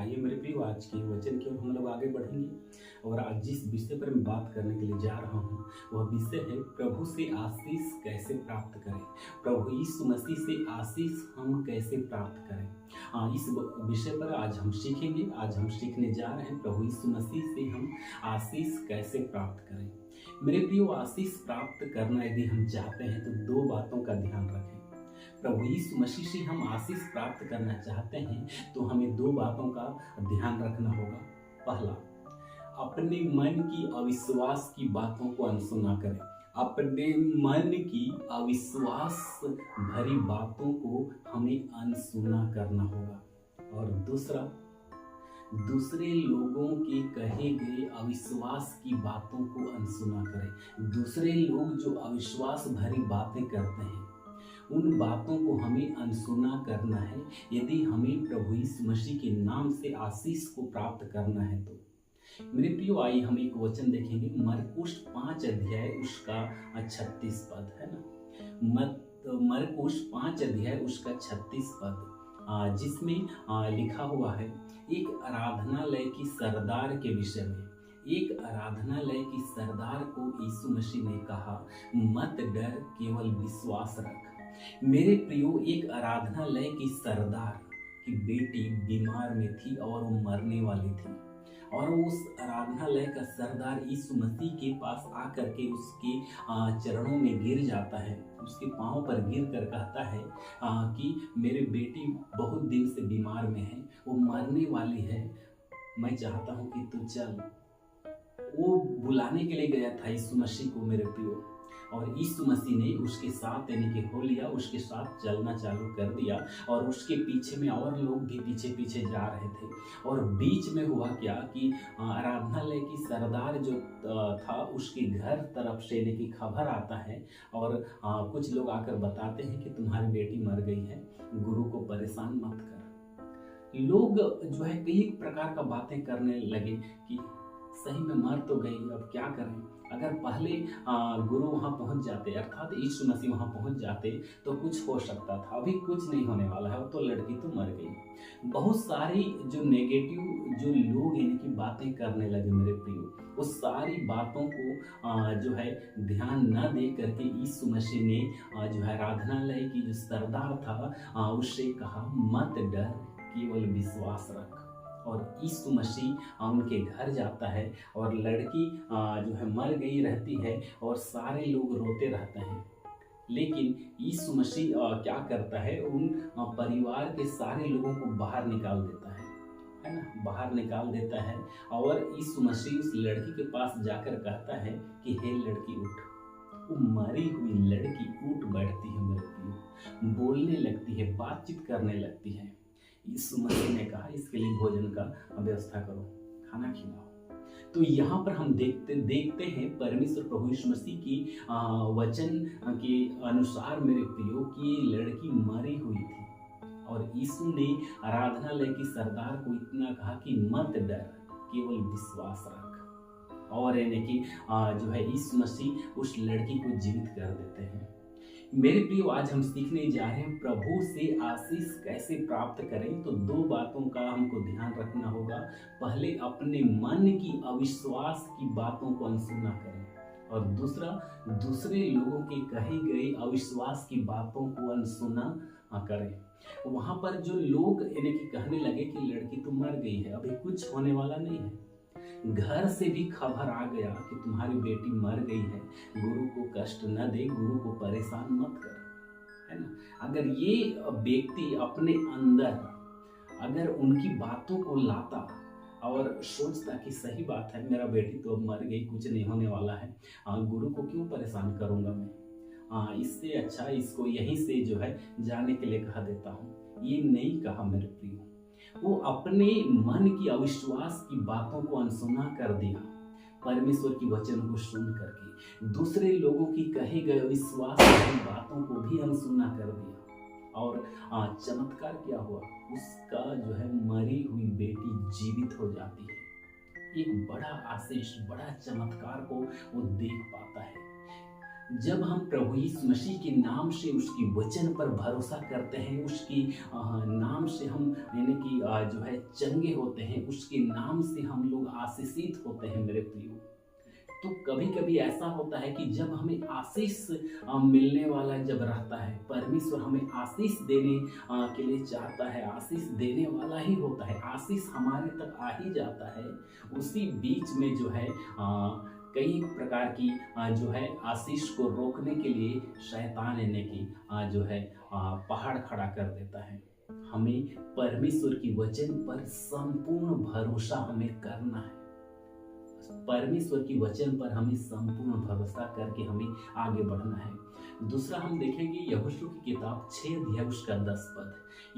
आइए मेरे प्रिय, आज के वचन की ओर हम लोग आगे बढ़ेंगे। और आज जिस विषय पर मैं बात करने के लिए जा रहा हूँ वह विषय है प्रभु से आशीष कैसे प्राप्त करें। प्रभु यीशु मसीह से आशीष हम कैसे प्राप्त करें, इस विषय पर आज हम सीखेंगे। आज हम सीखने जा रहे हैं प्रभु यीशु मसीह से हम आशीष कैसे प्राप्त करें। मेरे प्रियो, आशीष प्राप्त करना यदि हम चाहते हैं तो दो बातों का ध्यान रखें। प्रभु यीशु मसीह से हम आशीष प्राप्त करना चाहते हैं तो हमें दो बातों का ध्यान रखना होगा। पहला, अपने मन की अविश्वास की बातों को अनसुना करें। अपने मन की अविश्वास भरी बातों को हमें अनसुना करना होगा। और दूसरा, दूसरे लोगों के कहे गए अविश्वास की बातों को अनसुना करें। दूसरे लोग जो अविश्वास भरी बातें करते हैं उन बातों को हमें अनसुना करना है यदि हमें प्रभु यीशु मसीह के नाम से आशीष को प्राप्त करना है। तो मेरे प्रियो, आइए हम एक वचन देखेंगे। मरकुस 5 अध्याय उसका 36 पद है ना। मरकुस 5 अध्याय उसका 36 पद, जिसमें लिखा हुआ है एक आराधनालय की सरदार के विषय में। एक आराधनालय की सरदार को यीशु मसीह ने कहा, मत डर, केवल विश्वास रख। मेरे प्रियो, एक आराधनालय की सरदार की बेटी बीमार में थी और वो मरने वाली थी। और उस आराधनालय का सरदार यीशु मसीह के पास आकर के उसके चरणों में गिर जाता है, उसके पांव पर गिर कर कहता है कि मेरी बेटी बहुत दिन से बीमार में है, वो मरने वाली है, मैं चाहता हूँ कि तू चल। वो बुलाने के लिए गया था यीशु मसीह को मेरे प्रियो, और यीशु मसीह ने उसके साथ यानी कि हो लिया, उसके साथ चलना चालू कर दिया। और उसके पीछे में और लोग भी पीछे पीछे जा रहे थे। और बीच में हुआ क्या कि आराधनालय की सरदार जो था उसके घर तरफ से यानी कि खबर आता है और कुछ लोग आकर बताते हैं कि तुम्हारी बेटी मर गई है, गुरु को परेशान मत कर। लोग जो है कई प्रकार का बातें करने लगे कि सही में मर तो गई, अब क्या करें। अगर पहले गुरु वहाँ पहुँच जाते, अर्थात यीशु मसीह वहाँ पहुँच जाते तो कुछ हो सकता था। अभी कुछ नहीं होने वाला है, तो लड़की तो मर गई। बहुत सारी जो नेगेटिव जो लोग इनकी बातें करने लगे मेरे प्रियो, उस सारी बातों को जो है ध्यान न दे करके यीशु मसीह ने जो है आराधनालय की जो सरदार था उससे कहा, मत डर, केवल विश्वास रख। और यीशु मसीह उनके घर जाता है और लड़की जो है मर गई रहती है और सारे लोग रोते रहते हैं। लेकिन यीशु मसीह क्या करता है, उन परिवार के सारे लोगों को बाहर निकाल देता है ना, बाहर निकाल देता है। और यीशु मसीह उस लड़की के पास जाकर कहता है कि हे लड़की उठ। वो मरी हुई लड़की उठ बैठती है मेरे प्रियो, बोलने लगती है, बातचीत करने लगती है। यीशु मसीह ने कहा, इसके लिए भोजन का व्यवस्था करो, खाना खिलाओ। तो यहाँ पर हम देखते हैं परमेश्वर प्रभु यीशु मसीह की वचन के अनुसार मेरे प्रियो कि लड़की मरी हुई थी। और यीशु ने आराधनालय की सरदार को इतना कहा कि मत डर, केवल विश्वास रख। और यानी कि जो है यीशु मसीह उस लड़की को जीवित कर देते हैं। मेरे प्रियो, आज हम सीखने जा रहे हैं प्रभु से आशीष कैसे प्राप्त करें। तो दो बातों का हमको ध्यान रखना होगा। पहले, अपने मन की अविश्वास की बातों को अनसुना करें। और दूसरा, दूसरे लोगों के कहे गए अविश्वास की बातों को अनसुना करें। वहाँ पर जो लोग यानी कि कहने लगे कि लड़की तो मर गई है, अभी कुछ होने वाला नहीं है, घर से भी खबर आ गया कि तुम्हारी बेटी मर गई है, गुरु को कष्ट न दे, गुरु को परेशान मत कर, है ना। अगर ये व्यक्ति अपने अंदर अगर उनकी बातों को लाता और सोचता कि सही बात है, मेरा बेटी तो अब मर गई, कुछ नहीं होने वाला है, गुरु को क्यों परेशान करूंगा मैं, इससे अच्छा इसको यहीं से जो है जाने के लिए कहा देता हूँ, ये नहीं कहा मेरे प्रियो। वो अपने मन की अविश्वास की बातों को अनसुना कर दिया, परमेश्वर की वचन को सुन करके दूसरे लोगों की कहे गए अविश्वास की बातों को भी अनसुना कर दिया। और चमत्कार क्या हुआ, उसका जो है मरी हुई बेटी जीवित हो जाती है। एक बड़ा आशीष, बड़ा चमत्कार को वो देख पाता है। जब हम प्रभु यीशु मसीह के नाम से उसकी वचन पर भरोसा करते हैं, उसकी नाम से हम यानी कि जो है चंगे होते हैं, उसके नाम से हम लोग आशीषित होते हैं मेरे प्रियो। तो कभी कभी ऐसा होता है कि जब हमें आशीष मिलने वाला जब रहता है, परमेश्वर हमें आशीष देने के लिए चाहता है, आशीष देने वाला ही होता है, आशीष हमारे तक आ ही जाता है। उसी बीच में जो है कई प्रकार की जो है आशीष को रोकने के लिए शैतान यानी कि जो है पहाड़ खड़ा कर देता है। हमें परमेश्वर की वचन पर संपूर्ण भरोसा हमें करना है, परमेश्वर की वचन पर हमें संपूर्ण भरोसा करके हमें आगे बढ़ना है। दूसरा हम देखेंगे यहोशू की किताब 6 अध्याय उसका 10 पद,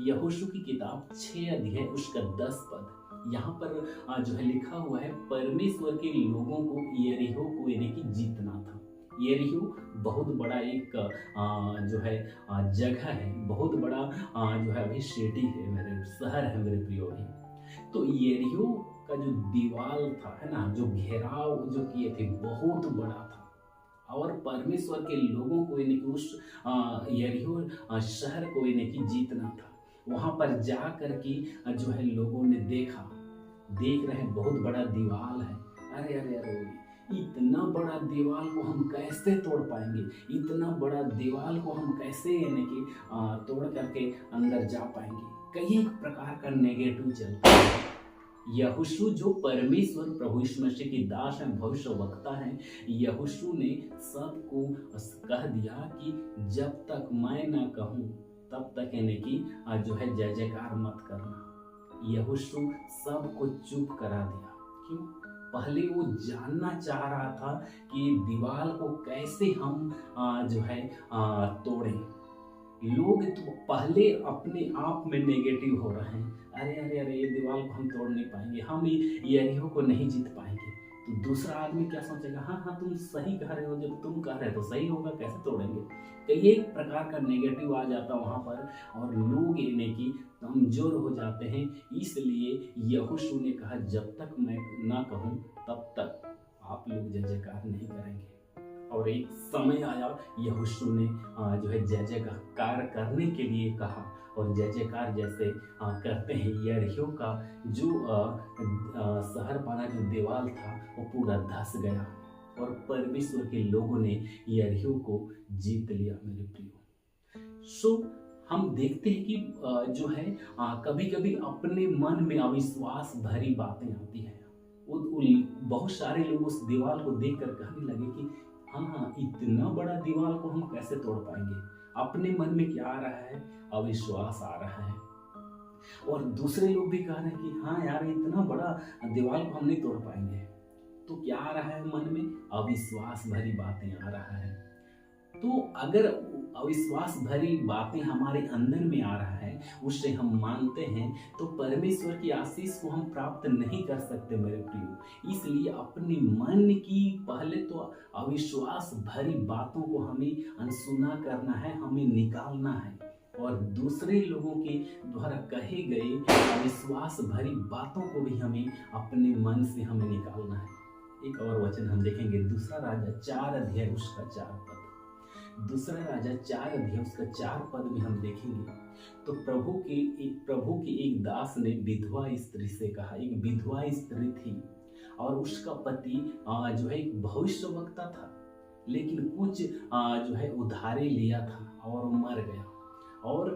यहोशू की किताब 6 अध्याय उसका 10 पद। यहाँ पर जो है लिखा हुआ है, परमेश्वर के लोगों को यरीहो को यानी कि जीतना था। यरीहो बहुत बड़ा एक जो है जगह है, बहुत बड़ा जो है अभी सिटी है, मेरे शहर है मेरे प्रियो भी। तो यरीहो का जो दीवाल था है ना, जो घेराव जो किए थे बहुत बड़ा था, और परमेश्वर के लोगों को यानी कि उस यरीहो शहर को यानी कि जीतना था। वहां पर जा करके जो है लोगों ने देख रहे हैं बहुत बड़ा दीवाल है। अरे अरे अरे, इतना बड़ा दीवाल को हम कैसे तोड़ पाएंगे, इतना बड़ा दीवाल को हम कैसे यानी कि तोड़ करके अंदर जा पाएंगे। कई एक प्रकार का नेगेटिव चलता है। यहोशू जो परमेश्वर प्रभु यीशु मसीह की दास है, भविष्यवक्ता है, यहोशू ने सबको कह दिया कि जब तक मैं ना कहूँ तब तक यानी कि जो है जय जयकार मत करना। यहोशू सबको चुप करा दिया। क्यों? पहले वो जानना चाह रहा था कि दीवार को कैसे हम जो है तोड़ें। लोग तो पहले अपने आप में नेगेटिव हो रहे हैं, अरे अरे अरे ये दीवार को हम तोड़ नहीं पाएंगे, हम यरीहो को नहीं जीत पाएंगे। तो दूसरा आदमी क्या सोचेगा, हाँ हाँ तुम सही कह रहे हो, जब तुम कह रहे हो तो सही होगा, कैसे तोड़ेंगे। तो ये एक प्रकार का नेगेटिव आ जाता वहाँ पर, और लोग यानी कि कमजोर हो जाते हैं। इसलिए यहोशू ने कहा जब तक मैं ना कहूँ तब तक आप लोग जय जयकार नहीं करेंगे। और एक समय आया यहोशू ने जो है जय जयकार करने के लिए कहा, और जय जयकार जैसे करते हैं, यरीहो का जो शहर पाना जो दीवाल था वो पूरा धस गया, और परमेश्वर के लोगों ने यरीहो को जीत लिया मेरे प्रियो। सो हम देखते हैं कि जो है कभी कभी अपने मन में अविश्वास भरी बातें आती हैं। बहुत सारे लोग उस दीवार को देख कर कहने लगे कि हाँ इतना बड़ा दीवार को हम कैसे तोड़ पाएंगे। अपने मन में क्या आ रहा है, अविश्वास आ रहा है। और दूसरे लोग भी कह रहे हैं कि हाँ यार इतना बड़ा दीवार को हम नहीं तोड़ पाएंगे। तो क्या आ रहा है मन में, अविश्वास भरी बातें आ रहा है। तो अगर अविश्वास भरी बातें हमारे अंदर में आ रहा है, उससे हम मानते हैं, तो परमेश्वर की आशीष को हम प्राप्त नहीं कर सकते मेरे प्रियो। इसलिए अपने मन की पहले तो अविश्वास भरी बातों को हमें अनसुना करना है, हमें निकालना है, और दूसरे लोगों के द्वारा कहे गए अविश्वास भरी बातों को भी हमें अपने मन से हमें निकालना है। एक और वचन हम देखेंगे, दूसरा राजा 4 अध्याय उसका 4 पद। दूसरा राजा 4 अध्याय उसका 4 पद में हम देखेंगे, तो प्रभु की एक दास ने विधवा स्त्री से कहा। एक विधवा स्त्री थी और उसका पति जो है एक भविष्यवक्ता था, लेकिन कुछ जो है उधारे लिया था और मर गया। और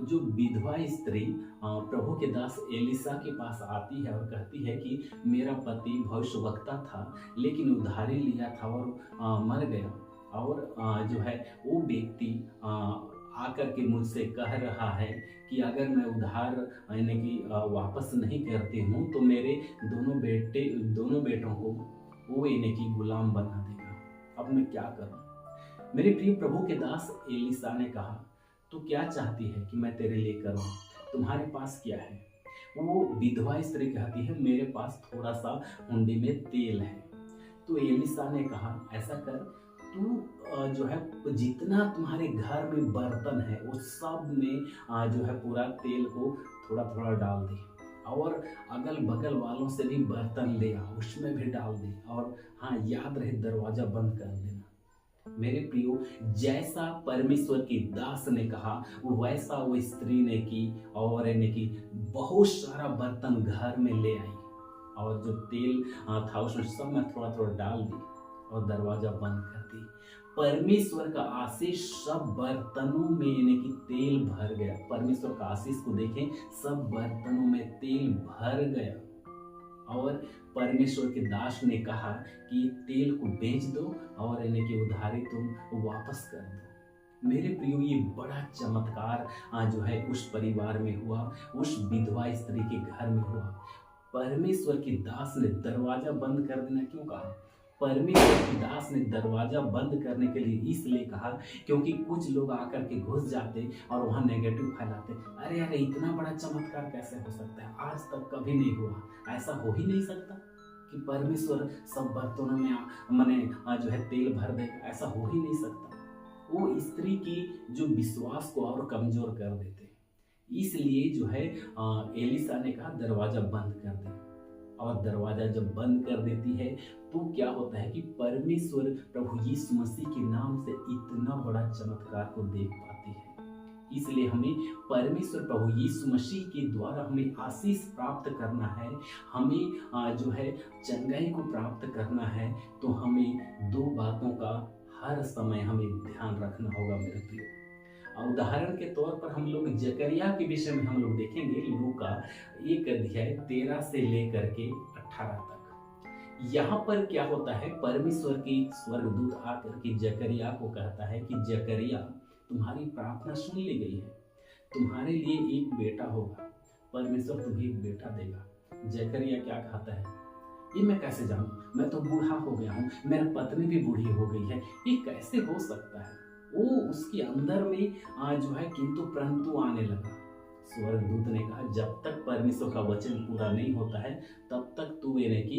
जो विधवा स्त्री प्रभु के दास एलिशा के पास आती है और कहती है कि मेरा पति भविष्यवक्ता था, लेकिन उधारी लिया था और मर गया, और जो है वो व्यक्ति आकर के मुझसे कह रहा है कि अगर मैं उधार यानी कि वापस नहीं करती हूँ तो मेरे दोनों बेटों को वो यानी कि गुलाम बना देगा। अब मैं क्या करूँ। मेरे प्रिय प्रभु के दास एलिशा ने कहा, तो क्या चाहती है कि मैं तेरे लिए करूँ, तुम्हारे पास क्या है। वो विधवा स्त्री कहती है, मेरे पास थोड़ा सा हुंडी में तेल है। तो एलिशा ने कहा, ऐसा कर, तू जो है जितना तुम्हारे घर में बर्तन है वो सब में जो है पूरा तेल को थोड़ा थोड़ा डाल दे, और अगल बगल वालों से भी बर्तन ले आ, उसमें भी डाल दे, और हाँ याद रहे दरवाजा बंद कर देना। मेरे प्रियो, जैसा परमेश्वर की दास ने कहा वैसा वो स्त्री ने की, और ने की बहुत सारा बर्तन घर में ले आई, और जो तेल था उसमें सब में थोड़ा थोड़ा डाल दी और दरवाजा बंद कर दी। परमेश्वर का आशीष सब बर्तनों में यानी कि तेल भर गया। परमेश्वर का आशीष को देखें, सब बर्तनों में तेल भर गया। और परमेश्वर के दास ने कहा कि तेल को बेच दो और यानी कि उधारी तुम वापस कर दो। मेरे प्रियो, ये बड़ा चमत्कार जो है उस परिवार में हुआ, उस विधवा स्त्री के घर में हुआ। परमेश्वर की दास ने दरवाजा बंद कर देना क्यों कहा? परमेश्वर की दास ने दरवाजा बंद करने के लिए इसलिए कहा क्योंकि कुछ लोग आकर के घुस जाते और वहाँ नेगेटिव फैलाते। अरे अरे, इतना बड़ा चमत्कार कैसे हो सकता है? आज तक कभी नहीं हुआ, ऐसा हो ही नहीं सकता कि परमेश्वर सब बर्तनों में जो है तेल भर देगा, ऐसा हो ही नहीं सकता। वो स्त्री की जो विश्वास को और कमजोर कर देते, इसलिए जो है एलिसा ने कहा दरवाजा बंद कर दे। और दरवाजा जब बंद कर देती है तो क्या होता है कि परमेश्वर प्रभु यीशु मसीह के नाम से इतना बड़ा चमत्कार को देख पाती है। इसलिए हमें परमेश्वर प्रभु यीशु मसीह के द्वारा हमें आशीष प्राप्त करना है, हमें जो है चंगाई को प्राप्त करना है, तो हमें दो बातों का हर समय हमें ध्यान रखना होगा मेरे प्रिय। उदाहरण के तौर पर हम लोग जकरिया के विषय में हम लोग देखेंगे, लूका 1 अध्याय 13 से लेकर के 18 तक। यहाँ पर क्या होता है, परमेश्वर के स्वर्गदूत आकर के जकरिया को कहता है कि जकरिया, तुम्हारी प्रार्थना सुन ली गई है, तुम्हारे लिए एक बेटा होगा, परमेश्वर तुम्हें एक बेटा देगा। जकरिया क्या कहता है, ये मैं कैसे जानूं, मैं तो बूढ़ा हो गया हूँ, मेरा पत्नी भी बूढ़ी हो गई है, ये कैसे हो सकता है? वो उसके अंदर में जो है किंतु परंतु आने लगा। स्वर्गदूत ने कहा जब तक परमेश्वर का वचन पूरा नहीं होता है तब तक तू यानी कि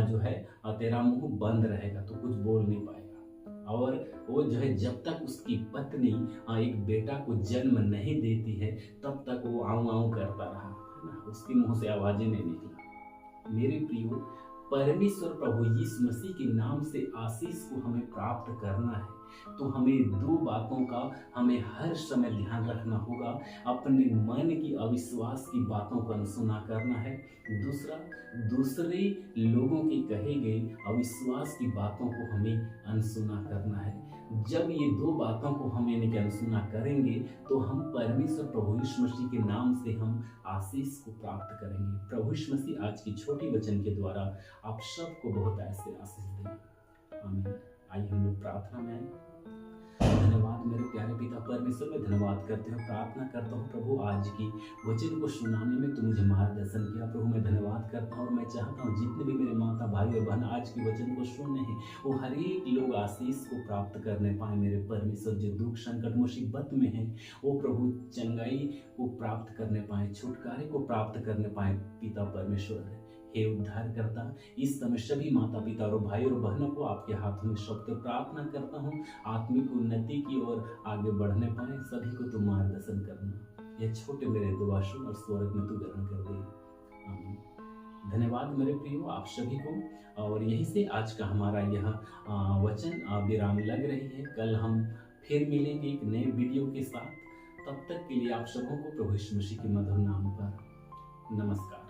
जो है तेरा मुंह बंद रहेगा, तो कुछ बोल नहीं पाएगा। और वो जो है जब तक उसकी पत्नी एक बेटा को जन्म नहीं देती है तब तक वो आऊं आऊं करता रहा, है ना, उसके मुंह से आवाजें नहीं निकला। मेरे प्रियो, परमेश्वर प्रभु यीशु मसीह के नाम से आशीष को हमें प्राप्त करना है, तो हमें दो बातों का हमें हर समय ध्यान रखना होगा। अपने मन की अविश्वास की बातों को अनसुना करना है। दूसरा, दूसरे लोगों के कहे गए अविश्वास की बातों को हमें अनसुना करना है। जब ये दो बातों को हम यानी कि अनसुना करेंगे तो हम परमेश्वर प्रभु यीशु मसीह के नाम से हम आशीष को प्राप्त करेंगे। प्रभु यीशु मसीह आज की छोटी वचन के द्वारा आप सबको बहुत ऐसे आशीष दें। आमीन। आइए हम लोग प्रार्थना में आए। धन्यवाद मेरे प्यारे पिता परमेश्वर, मैं धन्यवाद करते हैं, प्रार्थना करता हूँ प्रभु आज की वचन को सुनाने में तू मुझे मार्गदर्शन किया प्रभु। मैं धन्यवाद करता हूँ और मैं चाहता हूँ जितने भी मेरे माता भाई और बहन आज की वचन को सुन रहे हैं वो हर एक लोग आशीष को प्राप्त करने पाए मेरे परमेश्वर। जो दुख संकट मुसीबत में है वो प्रभु चंगाई को प्राप्त करने पाए, छुटकारे को प्राप्त करने पाए पिता परमेश्वर। हे उद्धार करता, इस समय सभी माता पिता और भाई और बहनों को आपके हाथ में सौंपते प्रार्थना करता हूँ, आत्मिक उन्नति की ओर आगे बढ़ने पाए सभी को तू मार्गदर्शन करना। ये छोटे मेरे दुआ सुन और स्वर्ग में तू ग्रहण कर दे। आमीन। धन्यवाद मेरे प्रियो आप सभी को। और यहीं से आज का हमारा यह वचन विराम लग रही है। कल हम फिर मिलेंगे एक नए वीडियो के साथ। तब तक के लिए आप सबों को प्रभु यीशु मसीह के मधुर नाम पर नमस्कार।